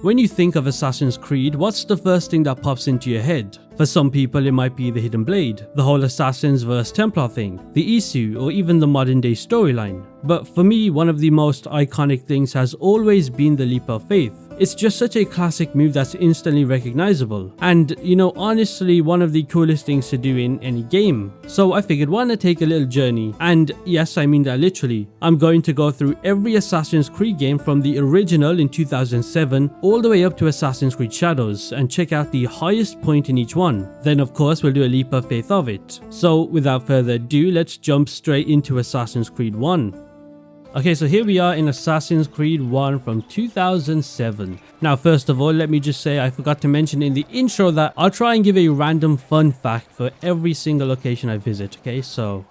When you think of Assassin's Creed, what's the first thing that pops into your head? For some people it might be the Hidden Blade, the whole Assassins vs Templar thing, the ezio, or even the modern day storyline. But for me, one of the most iconic things has always been the Leap of Faith. It's just such a classic move that's instantly recognizable, and you know, honestly one of the coolest things to do in any game. So I figured why not take a little journey, and yes, I mean that literally. I'm going to go through every Assassin's Creed game from the original in 2007 all the way up to Assassin's Creed Shadows and check out the highest point in each one. Then of course we'll do a leap of faith of it. So without further ado, let's jump straight into Assassin's Creed 1. Okay, so here we are in Assassin's Creed 1 from 2007. Now first of all, let me just say I forgot to mention in the intro that I'll try and give a random fun fact for every single location I visit, okay? So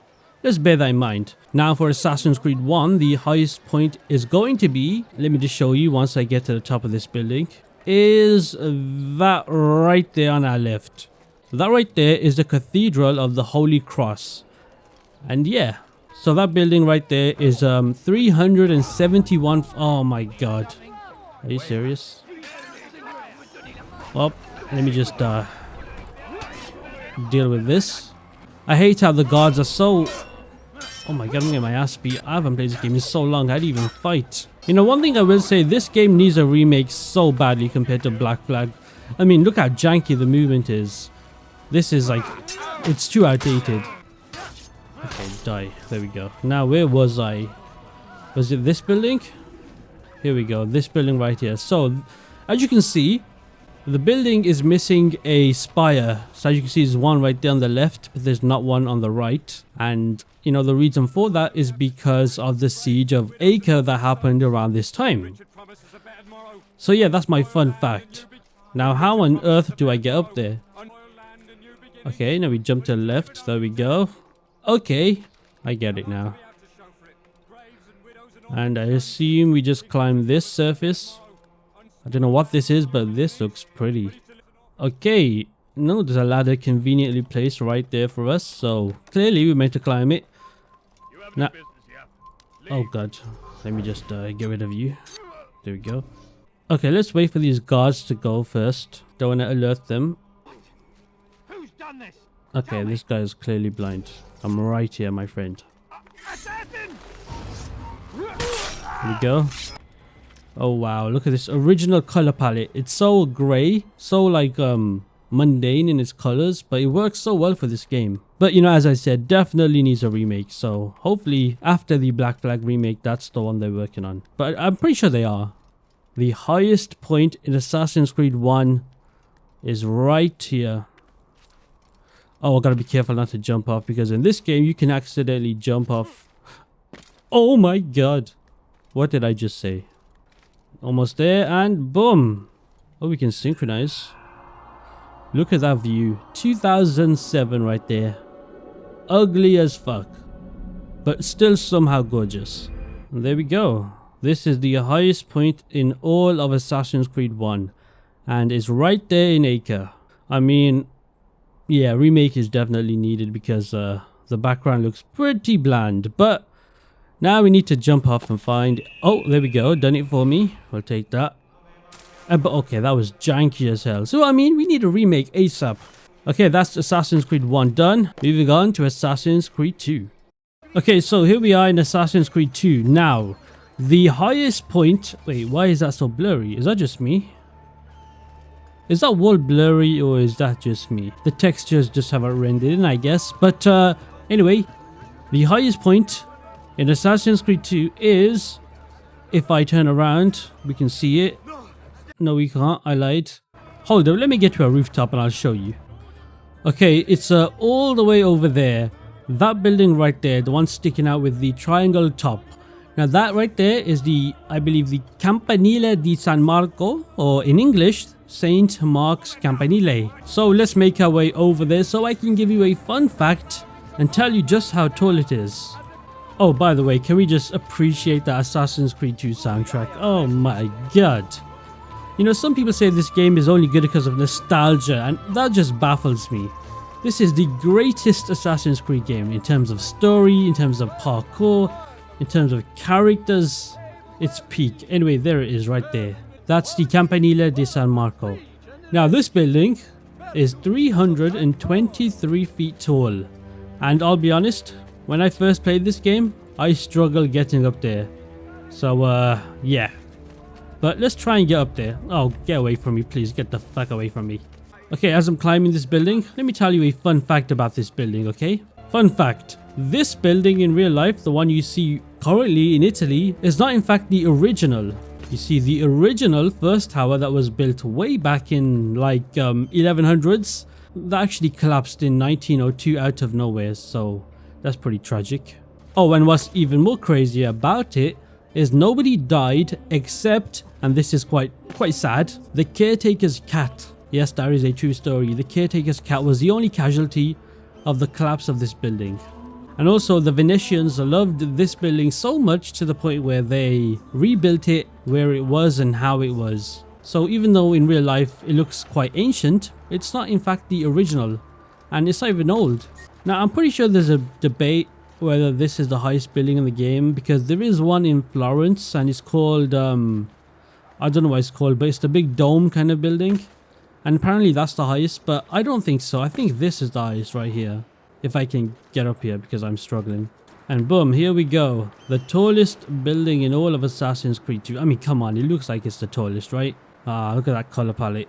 just bear that in mind. Now for Assassin's Creed 1, the highest point is going to be, let me just show you once I get to the top of this building, is that right there on our left. That right there is the Cathedral of the Holy Cross. And yeah. So that building right there is 371. Oh my god. Are you serious? Well, let me just deal with this. I hate how the guards are so... Oh my god, I'm getting my ass beat. I haven't played this game in so long. How do you even fight? You know, one thing I will say, this game needs a remake so badly compared to Black Flag. I mean, look how janky the movement is. This is like... It's too outdated. Okay, die. There we go. Now, where was I? Was it this building? Here we go. This building right here. So, as you can see, the building is missing a spire. So, as you can see, there's one right there on the left, but there's not one on the right. And, you know, the reason for that is because of the siege of Acre that happened around this time. So, yeah, that's my fun fact. Now, how on earth do I get up there? Okay, now we jump to the left. There we go. Okay, I get it now. And I assume we just climb this surface. I don't know what this is, but this looks pretty. Okay, no, there's a ladder conveniently placed right there for us. So clearly we're meant to climb it. Now, oh god, let me just get rid of you. There we go. Okay, let's wait for these guards to go first. Don't want to alert them. Okay, this guy is clearly blind. I'm right here, my friend. Here we go. Oh wow, look at this original color palette. It's so grey, so like mundane in its colors, but it works so well for this game. But you know, as I said, definitely needs a remake. So hopefully after the Black Flag remake, that's the one they're working on. But I'm pretty sure they are. The highest point in Assassin's Creed 1 is right here. Oh, I gotta be careful not to jump off, because in this game you can accidentally jump off. Oh my god. What did I just say? Almost there, and boom. Oh, we can synchronize. Look at that view. 2007 right there. Ugly as fuck, but still somehow gorgeous. And there we go. This is the highest point in all of Assassin's Creed 1. And it's right there in Acre. I mean... yeah, remake is definitely needed because the background looks pretty bland. But now we need to jump off and find... oh, there we go. Done it for me. We'll take that. But okay, that was janky as hell. So, I mean, we need a remake ASAP. Okay, that's Assassin's Creed 1 done. Moving on to Assassin's Creed 2. Okay, so here we are in Assassin's Creed 2. Now, the highest point... wait, why is that so blurry? Is that just me? Is that wall blurry, or is that just me? The textures just haven't rendered in, I guess. But anyway, the highest point in Assassin's Creed 2 is... if I turn around, we can see it. No, we can't. I lied. Hold up, let me get to a rooftop and I'll show you. Okay, it's all the way over there. That building right there, the one sticking out with the triangle top. Now that right there is the, I believe, the Campanile di San Marco, or in English, Saint Mark's Campanile. So let's make our way over there so I can give you a fun fact and tell you just how tall it is. Oh, by the way, can we just appreciate the Assassin's Creed 2 soundtrack? Oh my god. You know, some people say this game is only good because of nostalgia, and that just baffles me. This is the greatest Assassin's Creed game in terms of story, in terms of parkour, in terms of characters. It's peak. Anyway, there it is right there. That's the Campanile di San Marco. Now this building is 323 feet tall. And I'll be honest, when I first played this game, I struggled getting up there. So yeah. But let's try and get up there. Oh, get away from me, please. Get the fuck away from me. Okay, as I'm climbing this building, let me tell you a fun fact about this building, okay? Fun fact. This building in real life, the one you see currently in Italy, is not in fact the original. You see, the original first tower that was built way back in like 1100s, that actually collapsed in 1902 out of nowhere, so that's pretty tragic. Oh, and what's even more crazy about it is nobody died except, and this is quite sad, the caretaker's cat. Yes, that is a true story. The caretaker's cat was the only casualty of the collapse of this building. And also the Venetians loved this building so much to the point where they rebuilt it where it was and how it was. So even though in real life it looks quite ancient, it's not in fact the original, and it's not even old. Now I'm pretty sure there's a debate whether this is the highest building in the game, because there is one in Florence and it's called I don't know what it's called, but it's the big dome kind of building, and apparently that's the highest, but I don't think so. I think this is the highest right here, if I can get up here, because I'm struggling. And boom, here we go, the tallest building in all of Assassin's Creed 2. I mean, come on, it looks like it's the tallest, right? Ah, look at that color palette,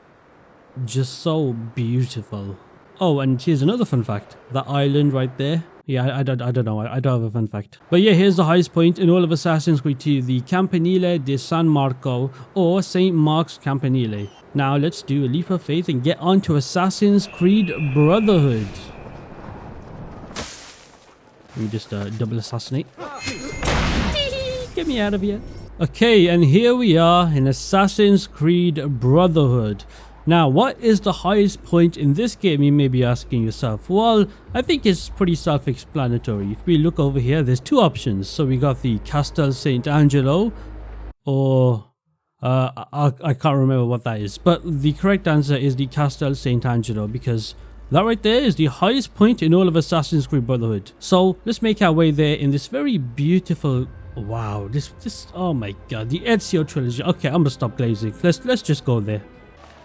just so beautiful. Oh, and here's another fun fact, that island right there. Yeah, I don't know. I don't have a fun fact. But yeah, here's the highest point in all of Assassin's Creed 2, the Campanile di San Marco, or St. Mark's Campanile. Now let's do a leap of faith and get on to Assassin's Creed Brotherhood. Let me just double assassinate. Get me out of here. Okay, and here we are in Assassin's Creed Brotherhood. Now, what is the highest point in this game, you may be asking yourself? Well, I think it's pretty self-explanatory. If we look over here, there's two options. So we got the Castel Sant'Angelo, or I can't remember what that is. But the correct answer is the Castel Sant'Angelo, because that right there is the highest point in all of Assassin's Creed Brotherhood. So let's make our way there in this very beautiful... Wow, this oh my god, the Ezio trilogy. Okay, I'm gonna stop glazing. Let's just go there.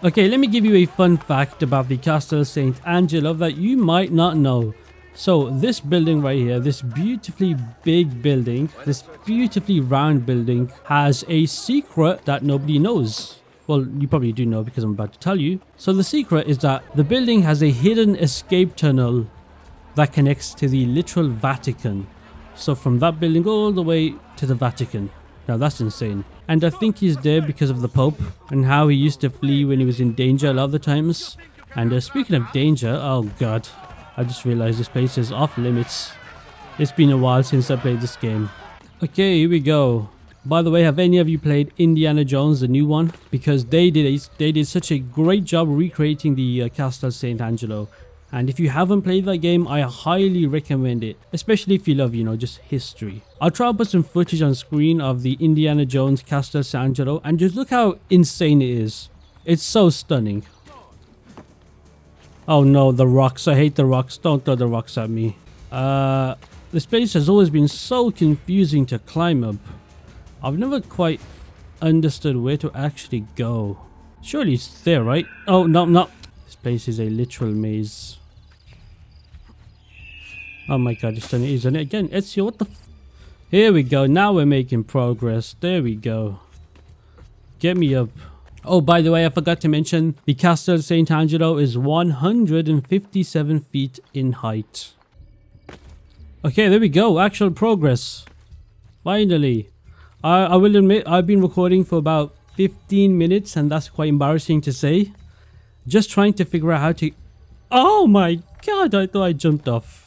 Okay, let me give you a fun fact about the Castel Sant'Angelo that you might not know. So this building right here, this beautifully big building, this beautifully round building, has a secret that nobody knows. Well, you probably do know because I'm about to tell you. So the secret is that the building has a hidden escape tunnel that connects to the literal Vatican. So from that building all the way to the Vatican. Now that's insane. And I think he's there because of the Pope and how he used to flee when he was in danger a lot of the times. And speaking of danger, oh god, I just realized this place is off limits. It's been a while since I played this game. Okay, here we go. By the way, have any of you played Indiana Jones, the new one? Because they did such a great job recreating the Castel Sant'Angelo. And if you haven't played that game, I highly recommend it. Especially if you love, you know, just history. I'll try to put some footage on screen of the Indiana Jones Castel Sant'Angelo. And just look how insane it is. It's so stunning. Oh no, the rocks. I hate the rocks. Don't throw the rocks at me. This place has always been so confusing to climb up. I've never quite understood where to actually go. Surely it's there, right? Oh, no, no. This place is a literal maze. Oh my god, it's done it, isn't it? Again, Ezio, what the f... Here we go, now we're making progress. There we go. Get me up. Oh, by the way, I forgot to mention, the Castel Sant'Angelo is 157 feet in height. Okay, there we go, actual progress. Finally. I will admit, I've been recording for about 15 minutes, and that's quite embarrassing to say. Just trying to figure out how to... Oh my god, I thought I jumped off.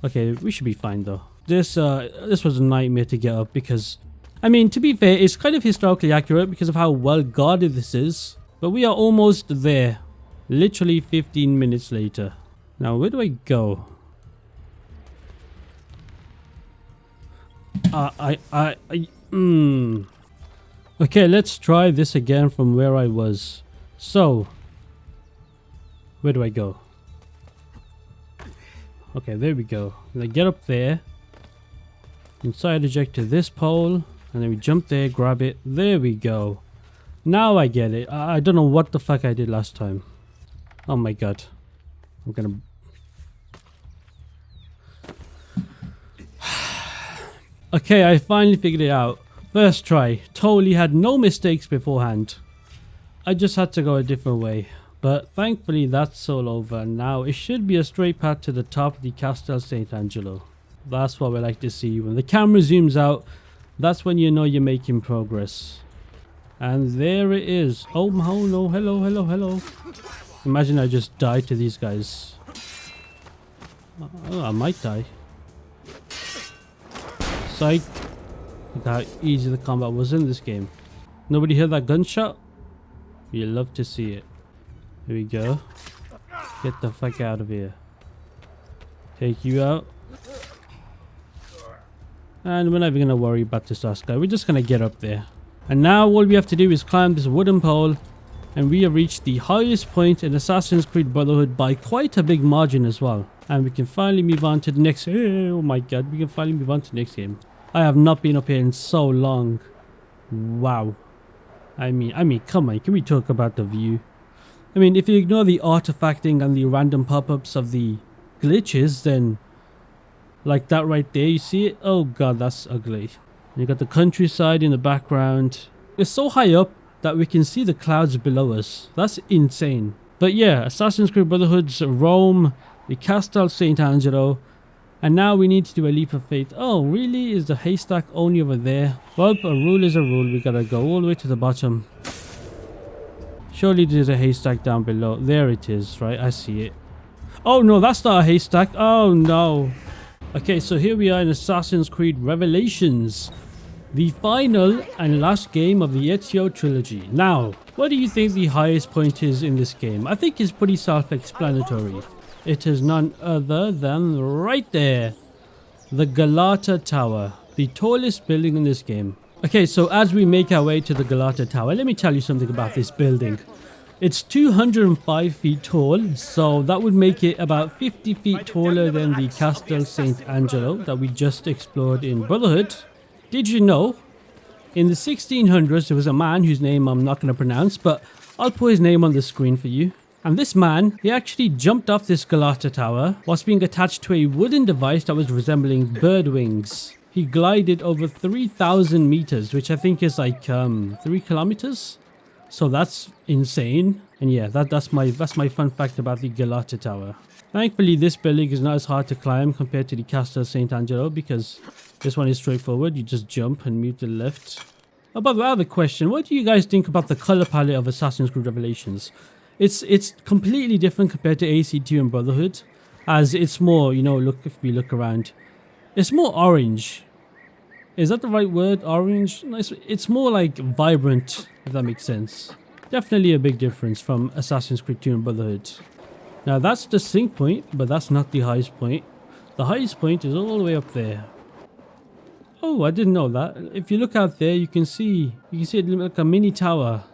Okay, we should be fine though. This was a nightmare to get up because, I mean, to be fair, it's kind of historically accurate because of how well guarded this is. But we are almost there. Literally 15 minutes later. Now, where do I go? Okay, let's try this again from where I was. So, where do I go? Okay, there we go. And I get up there. Inside eject to this pole. And then we jump there, grab it. There we go. Now I get it. I don't know what the fuck I did last time. Oh my god. I'm gonna... Okay, I finally figured it out. First try. Totally had no mistakes beforehand. I just had to go a different way. But thankfully that's all over. Now it should be a straight path to the top of the Castel St. Angelo. That's what we like to see. When the camera zooms out, that's when you know you're making progress. And there it is. Oh no, hello. Imagine I just died to these guys. Oh, I might die. Psych. Look how easy the combat was in this game. Nobody heard that gunshot? You love to see it. Here we go. Get the fuck out of here. Take you out. And we're not even going to worry about this last guy. We're just going to get up there. And now all we have to do is climb this wooden pole. And we have reached the highest point in Assassin's Creed Brotherhood by quite a big margin as well. And we can finally move on to the next... Oh my god, we can finally move on to the next game. I have not been up here in so long. Wow. I mean, come on, can we talk about the view? I mean, if you ignore the artifacting and the random pop-ups of the glitches, then... Like that right there, you see it? Oh god, that's ugly. You got the countryside in the background. It's so high up that we can see the clouds below us. That's insane. But yeah, Assassin's Creed Brotherhood's Rome, the Castel St. Angelo, and now we need to do a leap of faith. Oh, really? Is the haystack only over there? Well, a rule is a rule. We gotta go all the way to the bottom. Surely there's a haystack down below. There it is, right? I see it. Oh no, that's not a haystack. Oh no. Okay, so here we are in Assassin's Creed Revelations, the final and last game of the Ezio trilogy. Now, what do you think the highest point is in this game? I think it's pretty self-explanatory. It is none other than right there, the Galata Tower, the tallest building in this game. Okay, so as we make our way to the Galata Tower, let me tell you something about this building. It's 205 feet tall, so that would make it about 50 feet taller than the Castel St. Angelo that we just explored in Brotherhood. Did you know, in the 1600s there was a man whose name I'm not going to pronounce, but I'll put his name on the screen for you. And this man, he actually jumped off this Galata Tower whilst being attached to a wooden device that was resembling bird wings. He glided over 3,000 meters, which I think is like 3 kilometers. So that's insane. And yeah, that's my fun fact about the Galata Tower. Thankfully, this building is not as hard to climb compared to the Castel St. Angelo, because this one is straightforward. You just jump and move to the left. Oh, by the way, I have a question. What do you guys think about the color palette of Assassin's Creed Revelations? It's completely different compared to AC2 and Brotherhood, as it's more, you know, if we look around, it's more orange. Is that the right word? Orange? No, it's more like vibrant, if that makes sense. Definitely a big difference from Assassin's Creed 2 and Brotherhood. Now that's the sync point, but that's not the highest point. The highest point is all the way up there. Oh, I didn't know that. If you look out there, you can see it like a mini tower.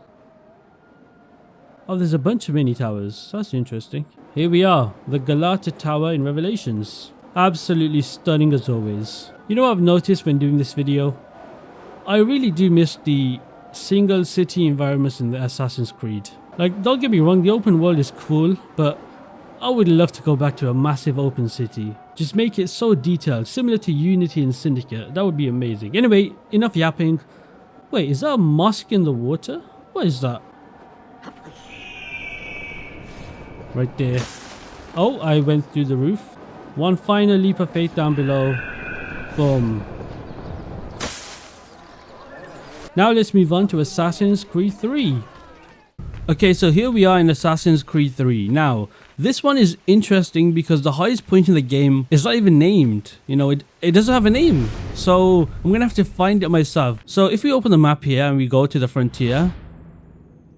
Oh, there's a bunch of mini towers. That's interesting. Here we are, the Galata Tower in Revelations. Absolutely stunning as always. You know what I've noticed when doing this video? I really do miss the single city environments in the Assassin's Creed. Like, don't get me wrong, the open world is cool, but I would love to go back to a massive open city. Just make it so detailed, similar to Unity and Syndicate. That would be amazing. Anyway, enough yapping. Wait, is that a mosque in the water? What is that? Right there. Oh, I went through the roof. One final leap of faith down below. Boom. Now let's move on to Assassin's Creed 3. Okay, so here we are in Assassin's Creed 3. Now, this one is interesting because the highest point in the game is not even named. You know, it doesn't have a name. So I'm going to have to find it myself. So if we open the map here and we go to the frontier.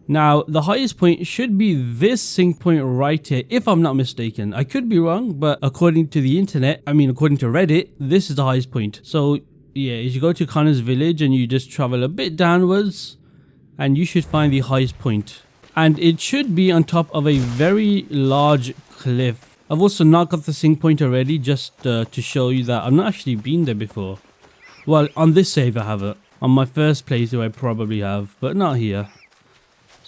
Now, the highest point should be this sync point right here, if I'm not mistaken. I could be wrong, but according to the internet, according to Reddit, this is the highest point. So, yeah, you go to Connor's village and you just travel a bit downwards, and you should find the highest point. And it should be on top of a very large cliff. I've also not got the sync point already, just to show you that I've not actually been there before. Well, on this save I haven't. On my first playthrough I probably have, but not here.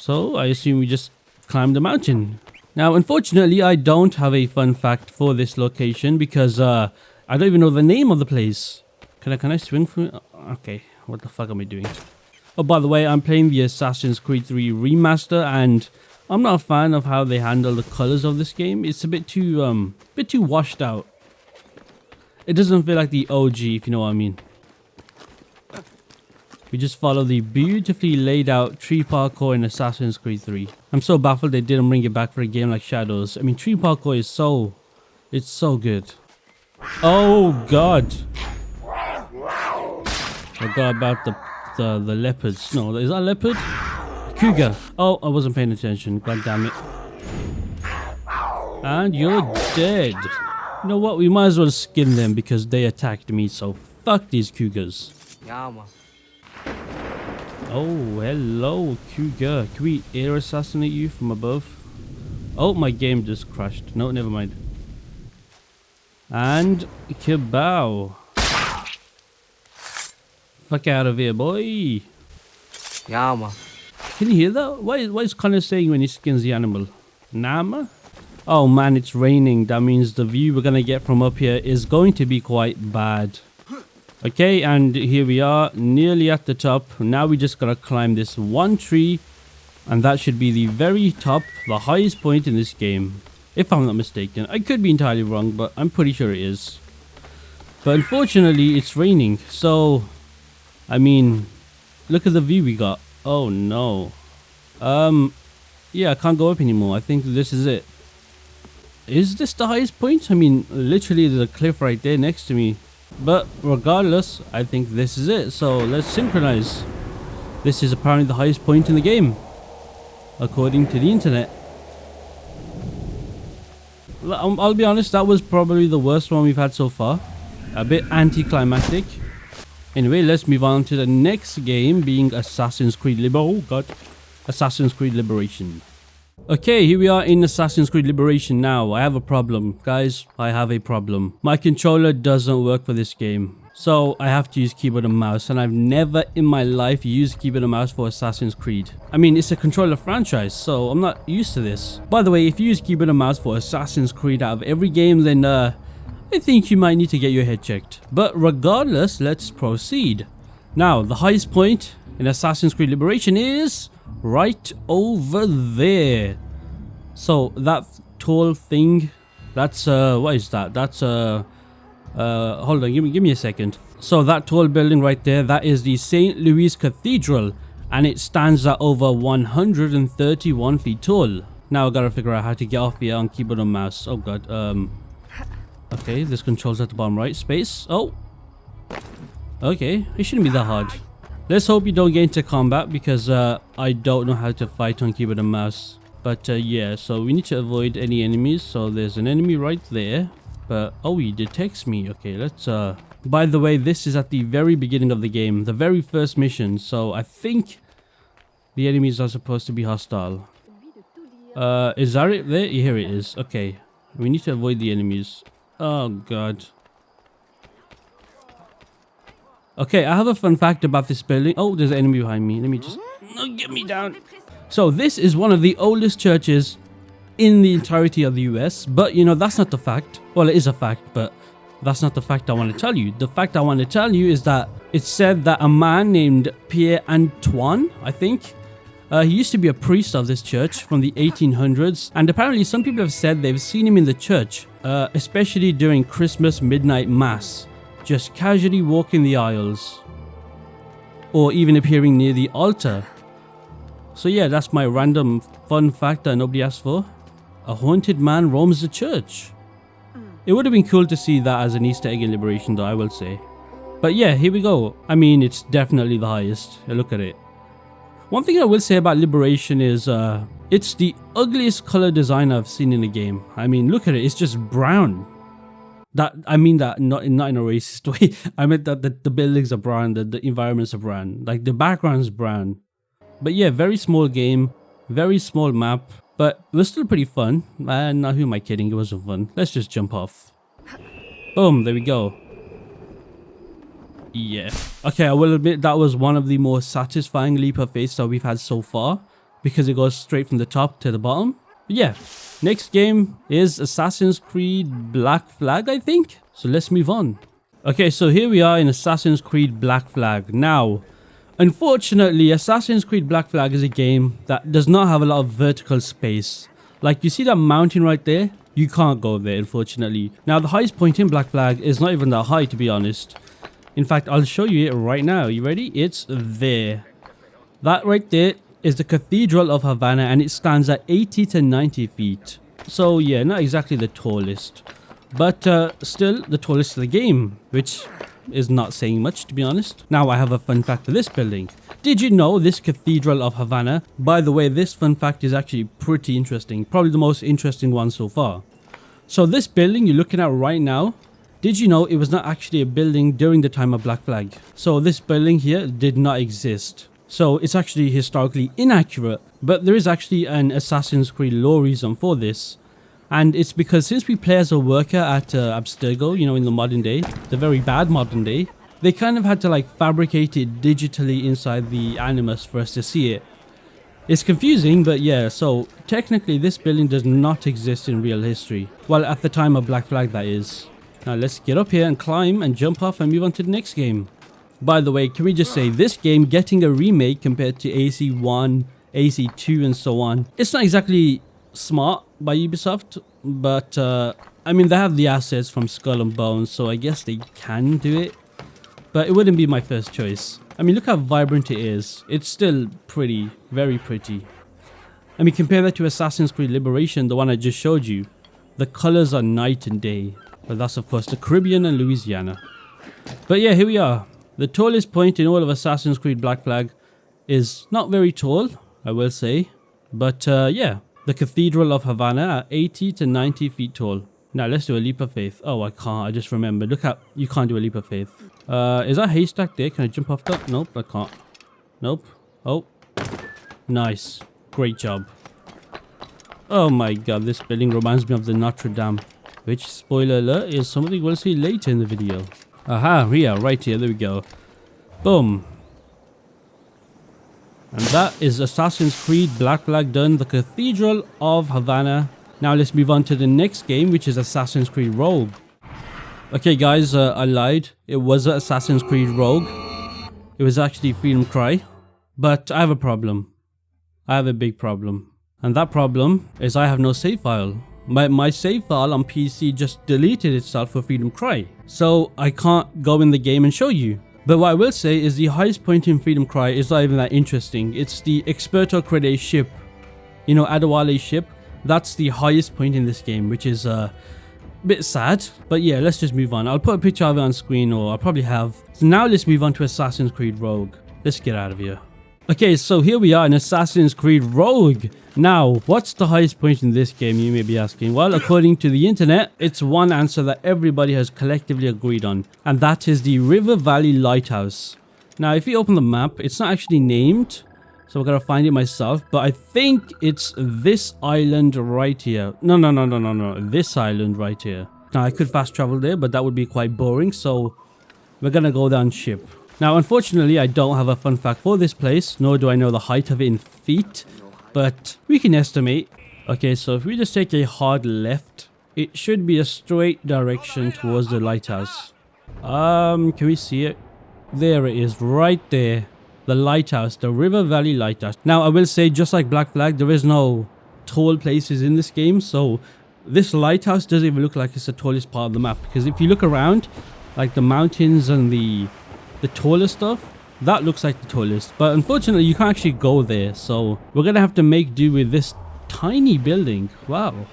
So I assume we just climb the mountain. Now, unfortunately, I don't have a fun fact for this location because I don't even know the name of the place. Can I swing through it? Okay, what the fuck am I doing? Oh, by the way, I'm playing the Assassin's Creed 3 remaster, and I'm not a fan of how they handle the colors of this game. It's a bit too washed out. It doesn't feel like the OG, if you know what I mean. We just follow the beautifully laid out tree parkour in Assassin's Creed 3. I'm so baffled they didn't bring it back for a game like Shadows. I mean, tree parkour is it's so good. Oh god. I forgot about the leopards. No, is that a leopard? Cougar. Oh, I wasn't paying attention. God damn it. And you're dead. You know what? We might as well skin them because they attacked me. So fuck these cougars. Yeah, man. Oh, hello, cougar. Can we air assassinate you from above? Oh, my game just crashed. No, never mind. And kabow. Fuck out of here, boy. Yeah, man. Can you hear that? What is Connor saying when he skins the animal? Nama? Oh man, it's raining. That means the view we're gonna get from up here is going to be quite bad. Okay, and here we are, nearly at the top. Now we just gotta climb this one tree, and that should be the very top, the highest point in this game. If I'm not mistaken. I could be entirely wrong, but I'm pretty sure it is. But unfortunately, it's raining, so... I mean, look at the view we got. Oh no. Yeah, I can't go up anymore. I think this is it. Is this the highest point? I mean, literally there's a cliff right there next to me. But regardless, I think this is it. So let's synchronize. This is apparently the highest point in the game, according to the internet. I'll be honest, that was probably the worst one we've had so far. A bit anticlimactic. Anyway, let's move on to the next game, being Assassin's Creed Assassin's Creed Liberation. Okay, here we are in Assassin's Creed Liberation now. I have a problem, guys. I have a problem. My controller doesn't work for this game. So I have to use keyboard and mouse, and I've never in my life used keyboard and mouse for Assassin's Creed. I mean, it's a controller franchise, so I'm not used to this. By the way, if you use keyboard and mouse for Assassin's Creed out of every game, then I think you might need to get your head checked. But regardless, let's proceed. Now, the highest point in Assassin's Creed Liberation is right over there. So that tall thing, that's what is that? That's hold on, give me a second. So that tall building right there, that is the St. Louis Cathedral, and it stands at over 131 feet tall. Now I gotta figure out how to get off here on keyboard and mouse. Oh god. Okay, this controls at the bottom right. Space. Oh. Okay, it shouldn't be that hard. Let's hope you don't get into combat because I don't know how to fight on keyboard and mouse. But yeah, so we need to avoid any enemies. So there's an enemy right there. But oh, he detects me. Okay, let's by the way, this is at the very beginning of the game, the very first mission. So I think the enemies are supposed to be hostile. Is that it there? Here it is. Okay, we need to avoid the enemies. Oh god. Okay, I have a fun fact about this building. Oh, there's an enemy behind me. Let me just... No, get me down. So this is one of the oldest churches in the entirety of the US. But, you know, that's not the fact. Well, it is a fact, but that's not the fact I want to tell you. The fact I want to tell you is that it's said that a man named Pierre Antoine, I think, he used to be a priest of this church from the 1800s. And apparently some people have said they've seen him in the church, especially during Christmas midnight mass, just casually walking the aisles, or even appearing near the altar. So yeah, that's my random fun fact that nobody asked for. A haunted man roams the church. It would have been cool to see that as an Easter egg in Liberation though, I will say. But yeah, here we go. I mean, it's definitely the highest. Look at it. One thing I will say about Liberation is it's the ugliest color design I've seen in a game. I mean, look at it. It's just brown. I mean that not in a racist way. I meant that the buildings are brown, the environments are brown, like the background's brown. But yeah, very small game, very small map, but it was still pretty fun. And now who am I kidding? It wasn't fun. Let's just jump off. Boom, there we go. Yeah. Okay, I will admit that was one of the more satisfying leap of faith that we've had so far. because it goes straight from the top to the bottom. But yeah, next game is Assassin's Creed Black Flag, I think. So let's move on. Okay, so here we are in Assassin's Creed Black Flag. Now, unfortunately, Assassin's Creed Black Flag is a game that does not have a lot of vertical space. Like, you see that mountain right there? You can't go there, unfortunately. Now, the highest point in Black Flag is not even that high, to be honest. In fact, I'll show you it right now. You ready? It's there. That right there is the Cathedral of Havana, and it stands at 80 to 90 feet. So, yeah, not exactly the tallest. But still the tallest of the game, which is not saying much, to be honest. Now I have a fun fact for this building. Did you know this Cathedral of Havana? By the way, this fun fact is actually pretty interesting. Probably the most interesting one so far. So this building you're looking at right now, did you know it was not actually a building during the time of Black Flag? So this building here did not exist. So it's actually historically inaccurate. But there is actually an Assassin's Creed lore reason for this. And it's because since we play as a worker at Abstergo, you know, in the modern day, the very bad modern day, they kind of had to like fabricate it digitally inside the Animus for us to see it. It's confusing, but yeah, so technically this building does not exist in real history. Well, at the time of Black Flag, that is. Now let's get up here and climb and jump off and move on to the next game. By the way, can we just say this game getting a remake compared to AC1, AC2 and so on, it's not exactly smart by Ubisoft, but I mean, they have the assets from Skull and Bones, so I guess they can do it, but it wouldn't be my first choice. I mean, look how vibrant it is. It's still pretty, very pretty. I mean, compare that to Assassin's Creed Liberation, the one I just showed you. The colors are night and day, but that's of course the Caribbean and Louisiana. But yeah, here we are. The tallest point in all of Assassin's Creed Black Flag is not very tall, I will say, but yeah. The Cathedral of Havana at 80 to 90 feet tall. Now let's do a leap of faith. Oh, I can't. I just remembered. Look how you can't do a leap of faith. Is that haystack there? Can I jump off that? Nope, I can't. Nope. Oh. Nice. Great job. Oh my god, this building reminds me of the Notre Dame. Which, spoiler alert, is something we'll see later in the video. Aha, here, right here. There we go. Boom. And that is Assassin's Creed Black Flag done, the Cathedral of Havana. Now let's move on to the next game, which is Assassin's Creed Rogue. Okay guys, I lied. It was Assassin's Creed Rogue. It was actually Freedom Cry. But I have a problem. I have a big problem. And that problem is I have no save file. My save file on PC just deleted itself for Freedom Cry. So I can't go in the game and show you. But what I will say is the highest point in Freedom Cry is not even that interesting. It's the Experto Crede ship. You know, Adewale's ship. That's the highest point in this game, which is a bit sad. But yeah, let's just move on. I'll put a picture of it on screen, or I'll probably have. So now let's move on to Assassin's Creed Rogue. Let's get out of here. Okay, so here we are in Assassin's Creed Rogue. Now, what's the highest point in this game, you may be asking? Well, according to the internet, it's one answer that everybody has collectively agreed on, and that is the River Valley Lighthouse. Now, if you open the map, it's not actually named, so I've got to find it myself, but I think it's this island right here. No, this island right here. Now, I could fast travel there, but that would be quite boring, so we're going to go down ship. Now, unfortunately, I don't have a fun fact for this place, nor do I know the height of it in feet, but we can estimate. Okay, so if we just take a hard left, it should be a straight direction towards the lighthouse. Can we see it? There it is, right there. The lighthouse, the River Valley Lighthouse. Now, I will say, just like Black Flag, there is no tall places in this game, so this lighthouse doesn't even look like it's the tallest part of the map, because if you look around, like the mountains and the tallest stuff, that looks like the tallest, but unfortunately you can't actually go there, so we're gonna have to make do with this tiny building. Wow,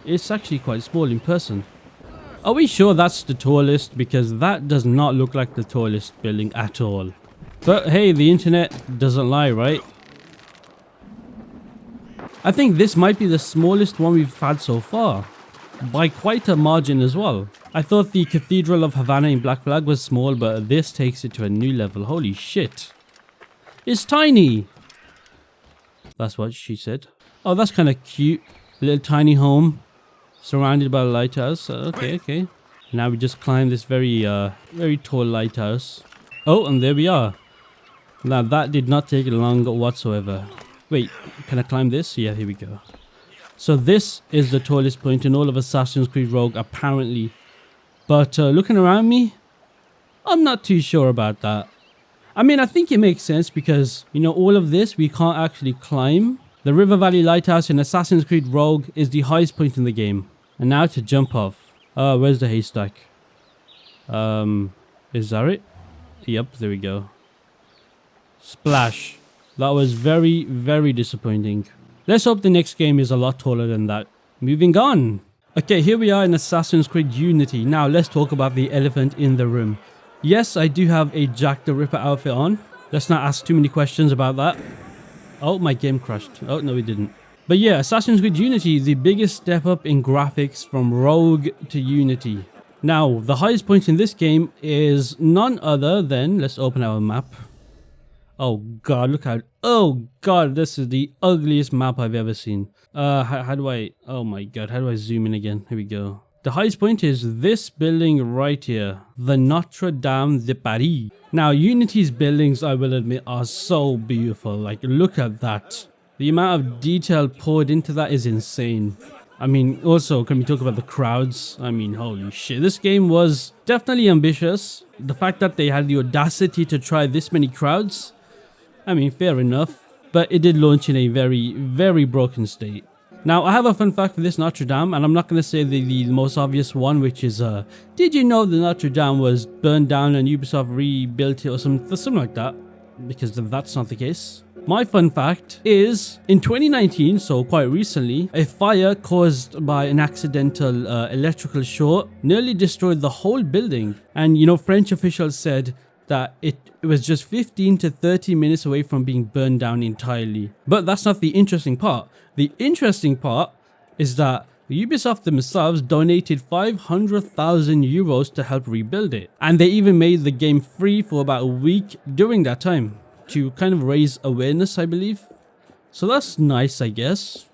it's actually quite small in person. Are we sure that's the tallest? Because that does not look like the tallest building at all. But hey, the internet doesn't lie, right? I think this might be the smallest one we've had so far, by quite a margin as well. I thought the Cathedral of Havana in Black Flag was small, but this takes it to a new level. Holy shit. It's tiny. That's what she said. Oh, that's kind of cute. A little tiny home surrounded by a lighthouse. Okay. Now we just climb this very tall lighthouse. Oh, and there we are. Now that did not take long whatsoever. Wait, can I climb this? Yeah, here we go. So this is the tallest point in all of Assassin's Creed Rogue, apparently. But looking around me, I'm not too sure about that. I mean, I think it makes sense because, you know, all of this we can't actually climb. The River Valley Lighthouse in Assassin's Creed Rogue is the highest point in the game. And now to jump off. Where's the haystack? Is that it? Yep, there we go. Splash. That was very, very disappointing. Let's hope the next game is a lot taller than that. Moving on. Okay, here we are in Assassin's Creed Unity. Now let's talk about the elephant in the room. Yes, I do have a Jack the Ripper outfit on. Let's not ask too many questions about that. Oh, my game crashed. Oh, no, it didn't. But yeah, Assassin's Creed Unity is the biggest step up in graphics from Rogue to Unity. Now, the highest point in this game is none other than... Let's open our map. Oh god, look how... Oh god, this is the ugliest map I've ever seen. How do I... Oh my god, how do I zoom in again? Here we go. The highest point is this building right here. The Notre Dame de Paris. Now, Unity's buildings, I will admit, are so beautiful. Like, look at that. The amount of detail poured into that is insane. I mean, also, can we talk about the crowds? I mean, holy shit. This game was definitely ambitious. The fact that they had the audacity to try this many crowds, I mean, fair enough. But it did launch in a very, very broken state. Now, I have a fun fact for this Notre Dame, and I'm not going to say the most obvious one, which is, did you know the Notre Dame was burned down and Ubisoft rebuilt it or something like that? Because that's not the case. My fun fact is, in 2019, so quite recently, a fire caused by an accidental electrical short nearly destroyed the whole building. And, you know, French officials said that it was just 15 to 30 minutes away from being burned down entirely. But that's not the interesting part. The interesting part is that Ubisoft themselves donated 500,000 euros to help rebuild it. And they even made the game free for about a week during that time to kind of raise awareness, I believe. So that's nice, I guess.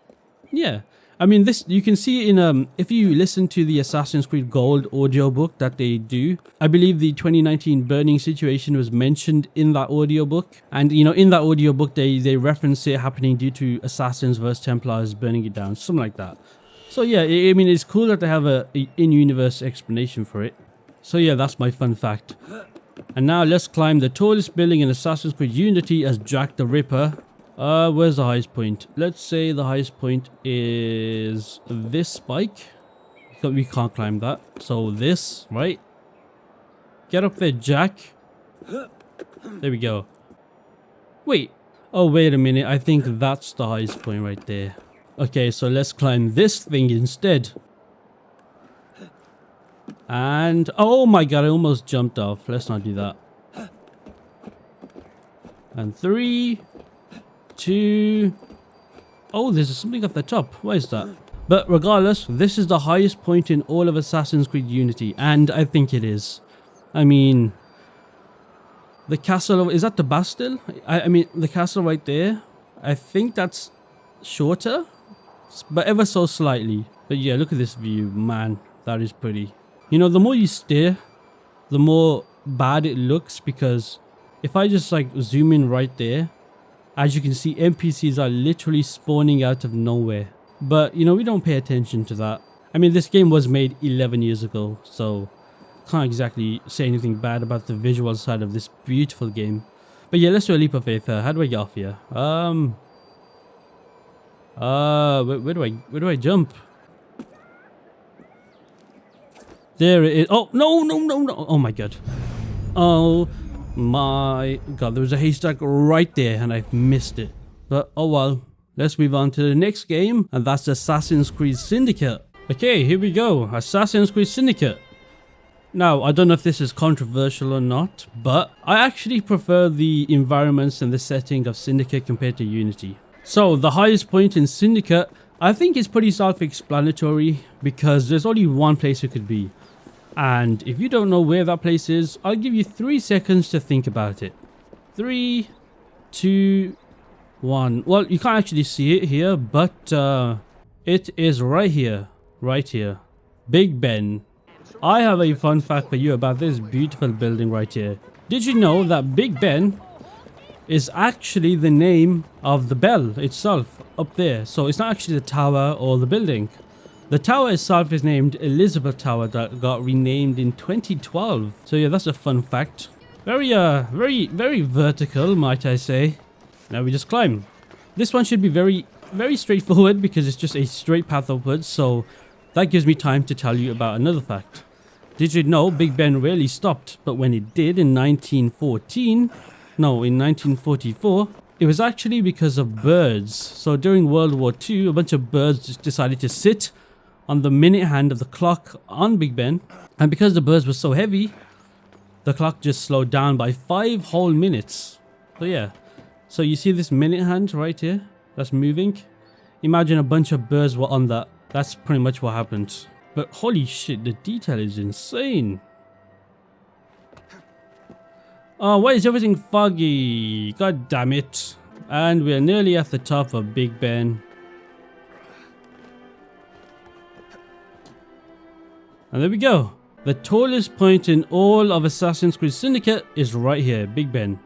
Yeah. I mean, this you can see in if you listen to the Assassin's Creed Gold audiobook that they do, I believe the 2019 burning situation was mentioned in that audiobook. And you know, in that audiobook they reference it happening due to Assassins versus Templars burning it down, something like that. So yeah, I mean, it's cool that they have a in-universe explanation for it. So yeah, that's my fun fact. And now let's climb the tallest building in Assassin's Creed Unity as Jack the Ripper. Where's the highest point? Let's say the highest point is this spike. We can't climb that. So this, right? Get up there, Jack. There we go. Wait. Oh, wait a minute. I think that's the highest point right there. Okay, so let's climb this thing instead. And, oh my god, I almost jumped off. Let's not do that. And 3... 2... Oh, there's something at the top. What is that? But regardless, this is the highest point in all of Assassin's Creed Unity, and I think it is. I mean, the castle, is that the Bastille? I mean, the castle right there, I think that's shorter, but ever so slightly. But yeah, look at this view, man, that is pretty. You know, the more you stare, the more bad it looks, because if I just like zoom in right there, as you can see, NPCs are literally spawning out of nowhere. But, you know, we don't pay attention to that. I mean, this game was made 11 years ago, so can't exactly say anything bad about the visual side of this beautiful game. But yeah, let's do a leap of faith. How do I get off here? Where do I jump? There it is. Oh, no. Oh my god. Oh my god, there was a haystack right there and I've missed it. But oh well, let's move on to the next game, and that's Assassin's Creed Syndicate. Okay, here we go, Assassin's Creed Syndicate. Now, I don't know if this is controversial or not, but I actually prefer the environments and the setting of Syndicate compared to Unity. So, the highest point in Syndicate, I think is pretty self-explanatory, because there's only one place it could be. And if you don't know where that place is, I'll give you 3 seconds to think about it. 3, 2, 1. Well, you can't actually see it here, but it is right here. Right here. Big Ben. I have a fun fact for you about this beautiful building right here. Did you know that Big Ben is actually the name of the bell itself up there. So it's not actually the tower or the building. The tower itself is named Elizabeth Tower, that got renamed in 2012. So yeah, that's a fun fact. Very vertical, might I say. Now we just climb. This one should be very straightforward because it's just a straight path upwards. So that gives me time to tell you about another fact. Did you know Big Ben rarely stopped, but when it did in 1944, it was actually because of birds. So during World War II, a bunch of birds just decided to sit on the minute hand of the clock on Big Ben, and because the birds were so heavy, the clock just slowed down by 5 whole minutes. So yeah, so you see this minute hand right here that's moving? Imagine a bunch of birds were on that. That's pretty much what happened. But holy shit, the detail is insane. Oh, why is everything foggy? God damn it. And we're nearly at the top of Big Ben. And there we go. The tallest point in all of Assassin's Creed Syndicate is right here, Big Ben.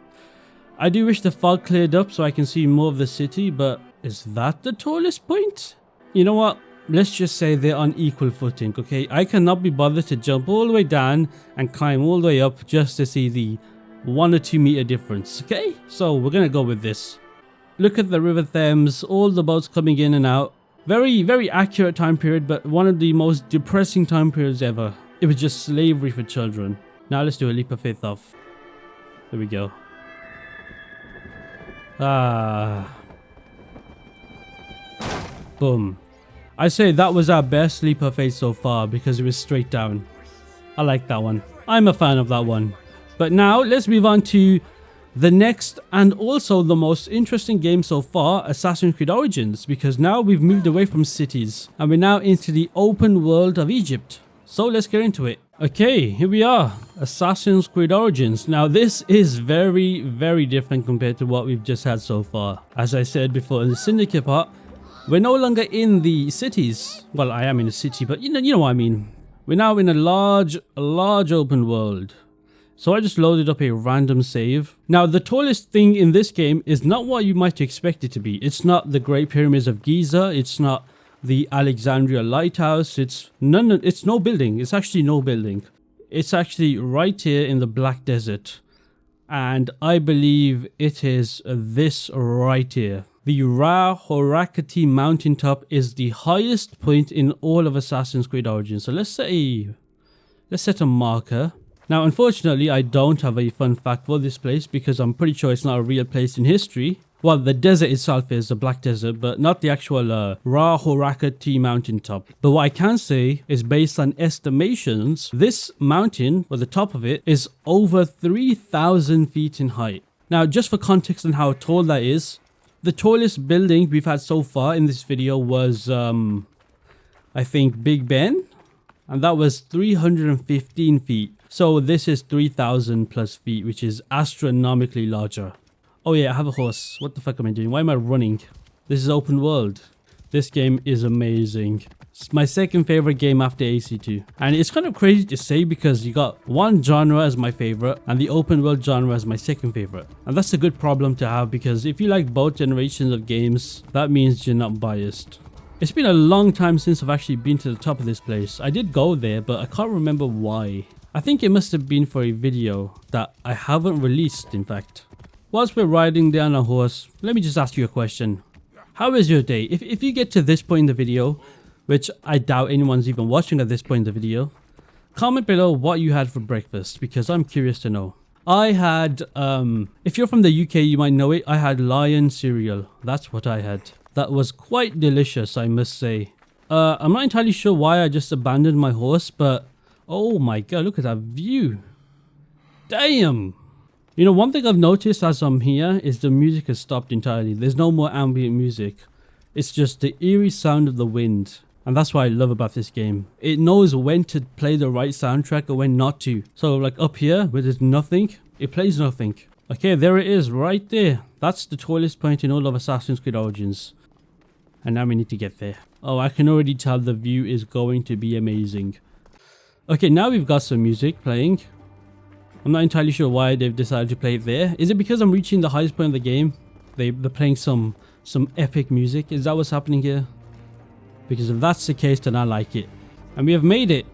I do wish the fog cleared up so I can see more of the city, but is that the tallest point? You know what? Let's just say they're on equal footing, okay? I cannot be bothered to jump all the way down and climb all the way up just to see the 1 or 2 meter difference, okay? So we're gonna go with this. Look at the River Thames, all the boats coming in and out. Very accurate time period, but one of the most depressing time periods ever. It was just slavery for children. Now let's do a leap of faith off. There we go. Boom. I say that was our best leap of faith so far because it was straight down. I like that one. I'm a fan of that one. But now let's move on to the next and also the most interesting game so far, Assassin's Creed Origins, because now we've moved away from cities and we're now into the open world of Egypt. So let's get into it. Okay, here we are, Assassin's Creed Origins. Now this is very different compared to what we've just had so far. As I said before in the Syndicate part, we're no longer in the cities. Well, I am in a city, but you know what I mean. We're now in a large open world. So I just loaded up a random save. Now the tallest thing in this game is not what you might expect it to be. It's not the Great Pyramids of Giza. It's not the Alexandria Lighthouse. It's no building. It's actually no building. It's actually right here in the Black Desert. And I believe it is this right here. The Ra Horakati mountaintop is the highest point in all of Assassin's Creed Origins. So let's set a marker. Now, unfortunately, I don't have a fun fact for this place because I'm pretty sure it's not a real place in history. Well, the desert itself is a Black Desert, but not the actual Ra Horakati mountaintop. But what I can say is based on estimations, this mountain, or the top of it, is over 3,000 feet in height. Now, just for context on how tall that is, the tallest building we've had so far in this video was, I think, Big Ben. And that was 315 feet. So this is 3,000 plus feet, which is astronomically larger. Oh yeah, I have a horse. What the fuck am I doing? Why am I running? This is open world. This game is amazing. It's my second favorite game after AC2. And it's kind of crazy to say because you got one genre as my favorite and the open world genre as my second favorite. And that's a good problem to have because if you like both generations of games, that means you're not biased. It's been a long time since I've actually been to the top of this place. I did go there, but I can't remember why. I think it must have been for a video that I haven't released, in fact. Whilst we're riding down a horse, let me just ask you a question. How is your day? If you get to this point in the video, which I doubt anyone's even watching at this point in the video, comment below what you had for breakfast, because I'm curious to know. I had, if you're from the UK, you might know it. I had lion cereal. That's what I had. That was quite delicious, I must say. I'm not entirely sure why I just abandoned my horse, but oh my god, look at that view. Damn. You know, one thing I've noticed as I'm here is the music has stopped entirely. There's no more ambient music. It's just the eerie sound of the wind. And that's what I love about this game. It knows when to play the right soundtrack or when not to. So like up here, where there's nothing, it plays nothing. Okay, there it is, right there. That's the tallest point in all of Assassin's Creed Origins. And now we need to get there. Oh, I can already tell the view is going to be amazing. Okay, now we've got some music playing. I'm not entirely sure why they've decided to play it there. Is it because I'm reaching the highest point of the game? They're playing some epic music. Is that what's happening here? Because if that's the case, then I like it. And we have made it.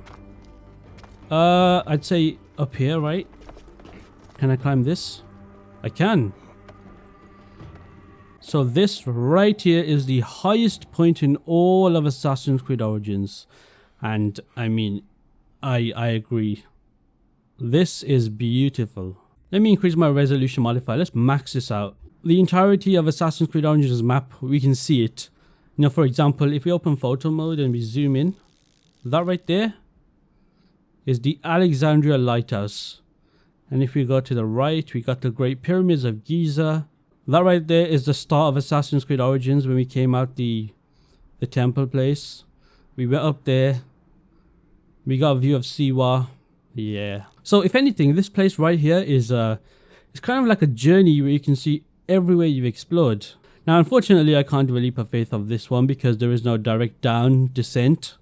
I'd say up here, right? Can I climb this? I can. So this right here is the highest point in all of Assassin's Creed Origins. And I mean, I agree. This is beautiful. Let me increase my resolution modifier. Let's max this out. The entirety of Assassin's Creed Origins map, we can see it. You know, for example, if we open photo mode and we zoom in, that right there is the Alexandria Lighthouse. And if we go to the right, we got the Great Pyramids of Giza. That right there is the start of Assassin's Creed Origins when we came out the temple place. We went up there. We got a view of Siwa. Yeah. So if anything, this place right here is it's kind of like a journey where you can see everywhere you've explored. Now, unfortunately, I can't do a leap of faith of this one because there is no direct down descent.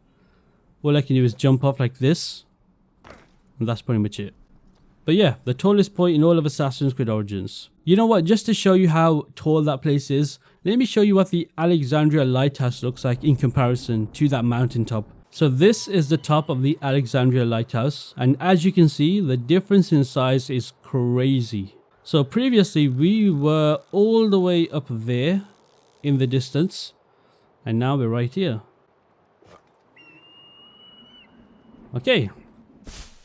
All I can do is jump off like this. And that's pretty much it. But yeah, the tallest point in all of Assassin's Creed Origins. You know what, just to show you how tall that place is, let me show you what the Alexandria Lighthouse looks like in comparison to that mountaintop. So this is the top of the Alexandria Lighthouse, and as you can see, the difference in size is crazy. So previously we were all the way up there in the distance, and now we're right here. Okay.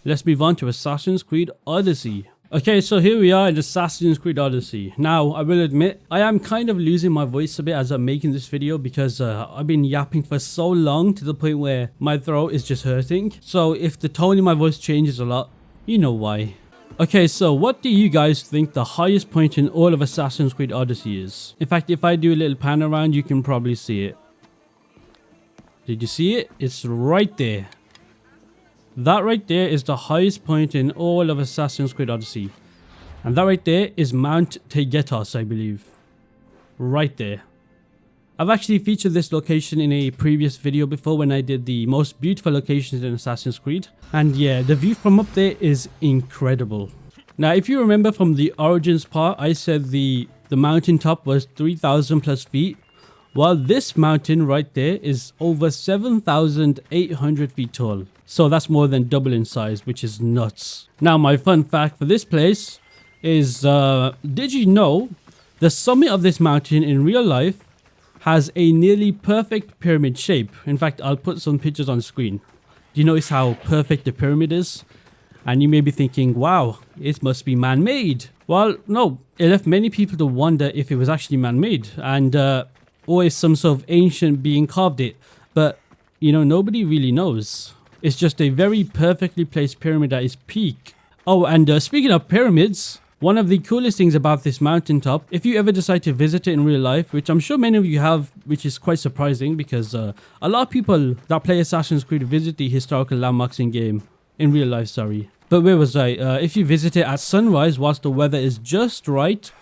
Let's move on to Assassin's Creed Odyssey. Okay, so here we are in Assassin's Creed Odyssey. Now, I will admit, I am kind of losing my voice a bit as I'm making this video because I've been yapping for so long to the point where my throat is just hurting. So if the tone in my voice changes a lot, you know why. Okay, so what do you guys think the highest point in all of Assassin's Creed Odyssey is? In fact, if I do a little pan around, you can probably see it. Did you see it? It's right there. That right there is the highest point in all of Assassin's Creed Odyssey. And that right there is Mount Tegetos, I believe. Right there. I've actually featured this location in a previous video before when I did the most beautiful locations in Assassin's Creed. And yeah, the view from up there is incredible. Now, if you remember from the Origins part, I said the mountaintop was 3,000 plus feet. While this mountain right there is over 7,800 feet tall. So that's more than double in size, which is nuts. Now, my fun fact for this place is, did you know the summit of this mountain in real life has a nearly perfect pyramid shape? In fact, I'll put some pictures on screen. Do you notice how perfect the pyramid is? And you may be thinking, wow, it must be man-made. Well, no, it left many people to wonder if it was actually man-made and or if some sort of ancient being carved it. But, you know, nobody really knows. It's just a very perfectly placed pyramid at its peak. Oh, and speaking of pyramids, one of the coolest things about this mountaintop, if you ever decide to visit it in real life, which I'm sure many of you have, which is quite surprising because a lot of people that play Assassin's Creed visit the historical landmarks in game. In real life, sorry. But where was I? If you visit it at sunrise whilst the weather is just right,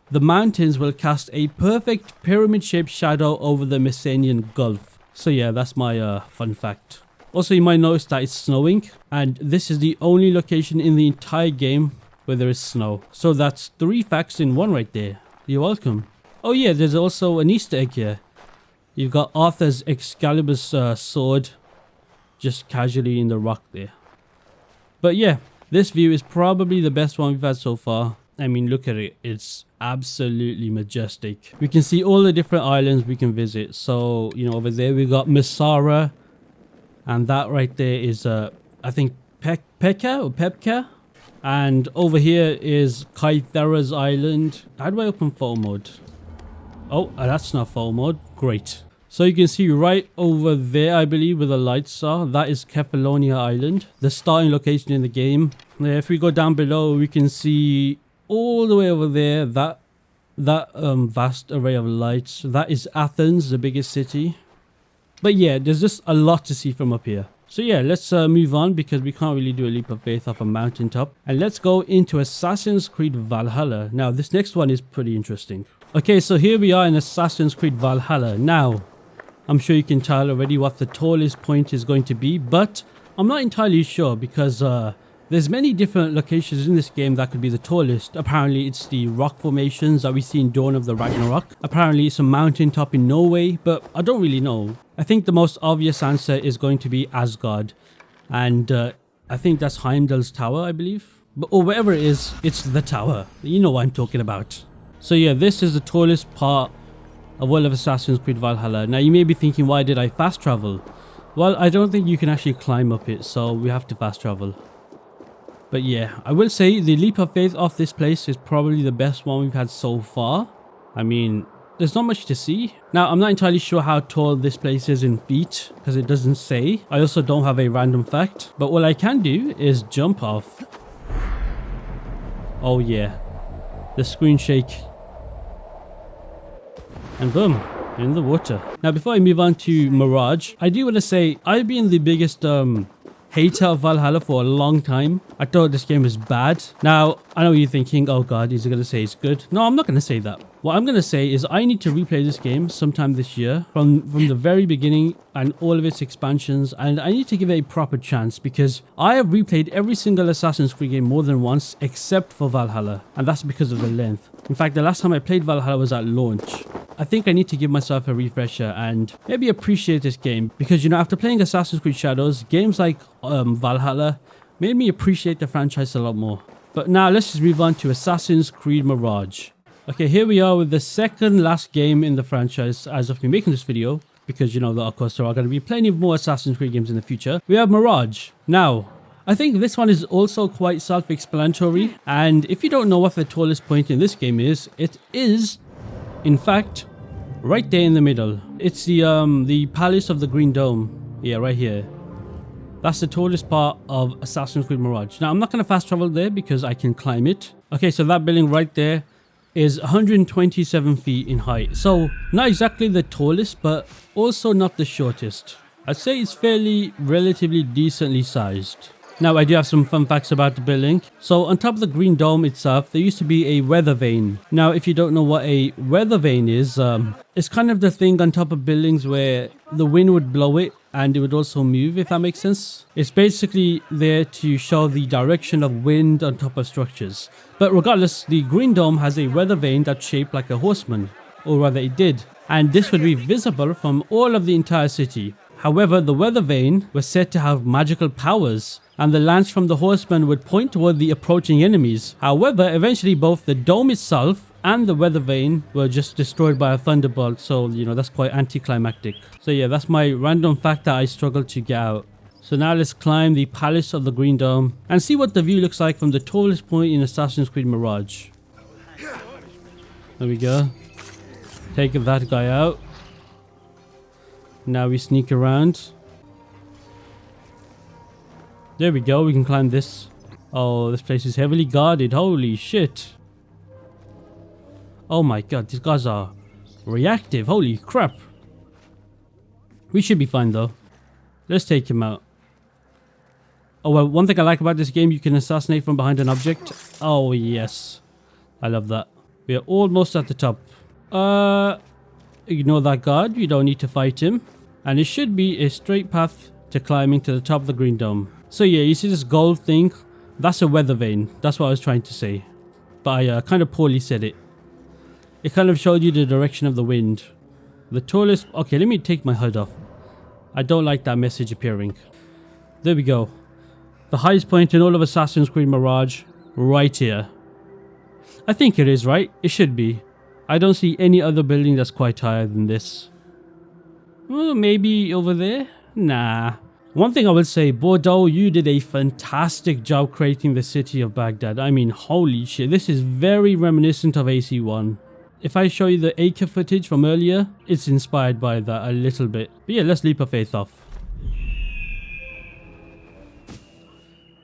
the mountains will cast a perfect pyramid-shaped shadow over the Messenian Gulf. So yeah, that's my fun fact. Also, you might notice that it's snowing, and this is the only location in the entire game where there is snow. So that's 3 facts in one right there. You're welcome. Oh yeah, there's also an Easter egg here. You've got Arthur's Excalibur's sword just casually in the rock there. But yeah, this view is probably the best one we've had so far. I mean, look at it. It's absolutely majestic. We can see all the different islands we can visit. So, you know, over there we got Masara. And that right there is, I think, Pekka or Pepka. And over here is Kythera's island. How do I open photo mode? Oh, that's not photo mode. Great. So you can see right over there, I believe, where the lights are. That is Kefalonia Island, the starting location in the game. If we go down below, we can see all the way over there, that vast array of lights. That is Athens, the biggest city. But yeah, there's just a lot to see from up here. So yeah, let's move on because we can't really do a leap of faith off a mountaintop. And let's go into Assassin's Creed Valhalla. Now, this next one is pretty interesting. Okay, so here we are in Assassin's Creed Valhalla. Now, I'm sure you can tell already what the tallest point is going to be, but I'm not entirely sure because There's many different locations in this game that could be the tallest. Apparently it's the rock formations that we see in Dawn of the Ragnarok. Apparently it's a mountaintop in Norway, but I don't really know. I think the most obvious answer is going to be Asgard. And I think that's Heimdall's tower, I believe. But or wherever it is, it's the tower. You know what I'm talking about. So yeah, this is the tallest part of all of Assassin's Creed Valhalla. Now you may be thinking, why did I fast travel? Well, I don't think you can actually climb up it, so we have to fast travel. But yeah, I will say the leap of faith of this place is probably the best one we've had so far. I mean, there's not much to see. Now, I'm not entirely sure how tall this place is in feet, because it doesn't say. I also don't have a random fact, but what I can do is jump off. Oh yeah, the screen shake. And boom, in the water. Now, before I move on to Mirage, I do want to say I've been the biggest hater of Valhalla for a long time. I thought this game was bad. Now, I know you're thinking, oh god, is he going to say it's good? No, I'm not going to say that. What I'm going to say is I need to replay this game sometime this year from the very beginning and all of its expansions, and I need to give it a proper chance because I have replayed every single Assassin's Creed game more than once except for Valhalla, and that's because of the length. In fact, the last time I played Valhalla was at launch. I think I need to give myself a refresher and maybe appreciate this game because, you know, after playing Assassin's Creed Shadows, games like Valhalla made me appreciate the franchise a lot more. But now let's just move on to Assassin's Creed Mirage. Okay, here we are with the second last game in the franchise as of me making this video because, you know, of course there are going to be plenty more Assassin's Creed games in the future. We have Mirage. Now, I think this one is also quite self-explanatory, and if you don't know what the tallest point in this game is, it is, in fact, right there in the middle. It's the Palace of the Green Dome. Yeah, right here. That's the tallest part of Assassin's Creed Mirage. Now, I'm not going to fast travel there because I can climb it. Okay, so that building right there is 127 feet in height. So, not exactly the tallest, but also not the shortest. I'd say it's fairly, relatively decently sized. Now, I do have some fun facts about the building. So, on top of the green dome itself, there used to be a weather vane. Now, if you don't know what a weather vane is, it's kind of the thing on top of buildings where the wind would blow it and it would also move, if that makes sense. It's basically there to show the direction of wind on top of structures. But regardless, the green dome has a weather vane that's shaped like a horseman, or rather it did. And this would be visible from all of the entire city. However, the weather vane was said to have magical powers, and the lance from the horseman would point toward the approaching enemies. However, eventually both the dome itself and the weather vane were just destroyed by a thunderbolt, so, you know, that's quite anticlimactic. So yeah, that's my random fact that I struggled to get out. So now let's climb the Palace of the Green Dome and see what the view looks like from the tallest point in Assassin's Creed Mirage. There we go. Take that guy out. Now we sneak around. There we go, we can climb this. Oh, this place is heavily guarded. Holy shit. Oh my god, these guys are reactive. Holy crap. We should be fine though. Let's take him out. Oh, well, one thing I like about this game, you can assassinate from behind an object. Oh yes. I love that. We are almost at the top. Ignore that guard. You don't need to fight him. And it should be a straight path to climbing to the top of the green dome. So yeah, you see this gold thing? That's a weather vane. That's what I was trying to say. But I kind of poorly said it. It kind of showed you the direction of the wind. The tallest... Okay, let me take my HUD off. I don't like that message appearing. There we go. The highest point in all of Assassin's Creed Mirage. Right here. I think it is, right? It should be. I don't see any other building that's quite higher than this. Well, maybe over there? Nah. One thing I will say, Bordeaux, you did a fantastic job creating the city of Baghdad. I mean, holy shit, this is very reminiscent of AC1. If I show you the Acre footage from earlier, it's inspired by that a little bit. But yeah, let's leap of faith off.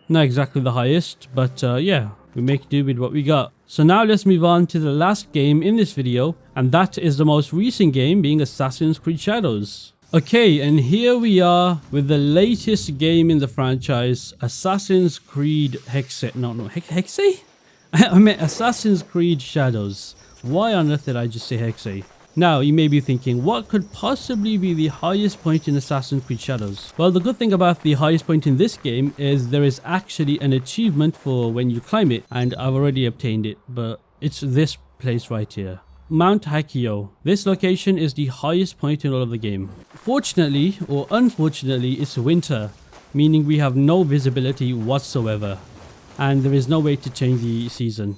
Not exactly the highest, but yeah, we make do with what we got. So now let's move on to the last game in this video, and that is the most recent game, being Assassin's Creed Shadows. Okay, and here we are with the latest game in the franchise, Assassin's Creed Hexe? I meant Assassin's Creed Shadows. Why on earth did I just say Hexe? Now, you may be thinking, what could possibly be the highest point in Assassin's Creed Shadows? Well, the good thing about the highest point in this game is there is actually an achievement for when you climb it, and I've already obtained it, but it's this place right here. Mount Hakio. This location is the highest point in all of the game. Fortunately, or unfortunately, it's winter, meaning we have no visibility whatsoever, and there is no way to change the season.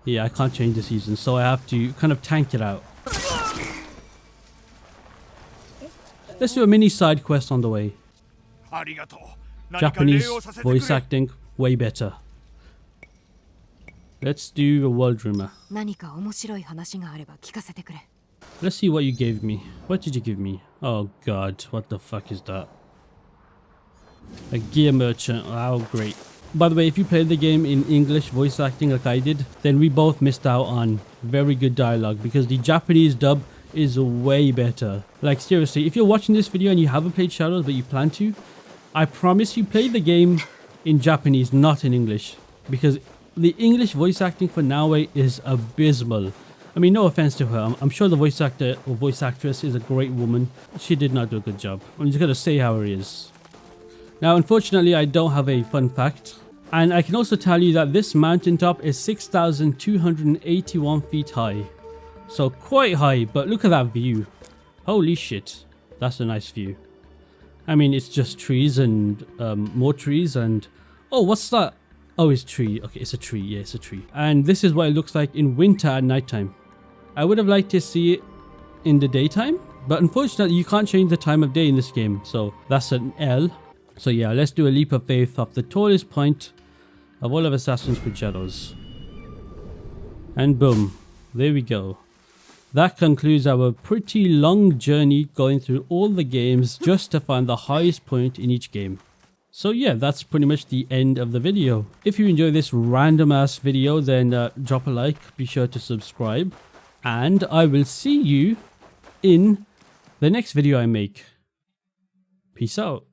Yeah, I can't change the season, so I have to kind of tank it out. Let's do a mini side quest on the way. Japanese voice acting, way better. Let's do a world rumor. Let's see what you gave me. What did you give me? Oh god, what the fuck is that? A gear merchant. Oh, great. By the way, if you played the game in English voice acting like I did, then we both missed out on very good dialogue because the Japanese dub is way better. Like seriously, if you're watching this video and you haven't played Shadows but you plan to, I promise you play the game in Japanese, not in English, because the English voice acting for Naoe is abysmal. I mean, no offense to her. I'm sure the voice actor or voice actress is a great woman. She did not do a good job. I'm just gonna say how it is. Now, unfortunately, I don't have a fun fact. And I can also tell you that this mountaintop is 6,281 feet high. So quite high, but look at that view. Holy shit. That's a nice view. I mean, it's just trees and more trees and... Oh, what's that? Oh, it's tree. Okay, it's a tree. Yeah, it's a tree. And this is what it looks like in winter at nighttime. I would have liked to see it in the daytime, but unfortunately, you can't change the time of day in this game. So that's an L. So yeah, let's do a leap of faith off the tallest point of all of Assassin's Creed Shadows. And boom, there we go. That concludes our pretty long journey going through all the games just to find the highest point in each game. So yeah, that's pretty much the end of the video. If you enjoy this random ass video, then drop a like, be sure to subscribe, and I will see you in the next video I make. Peace out.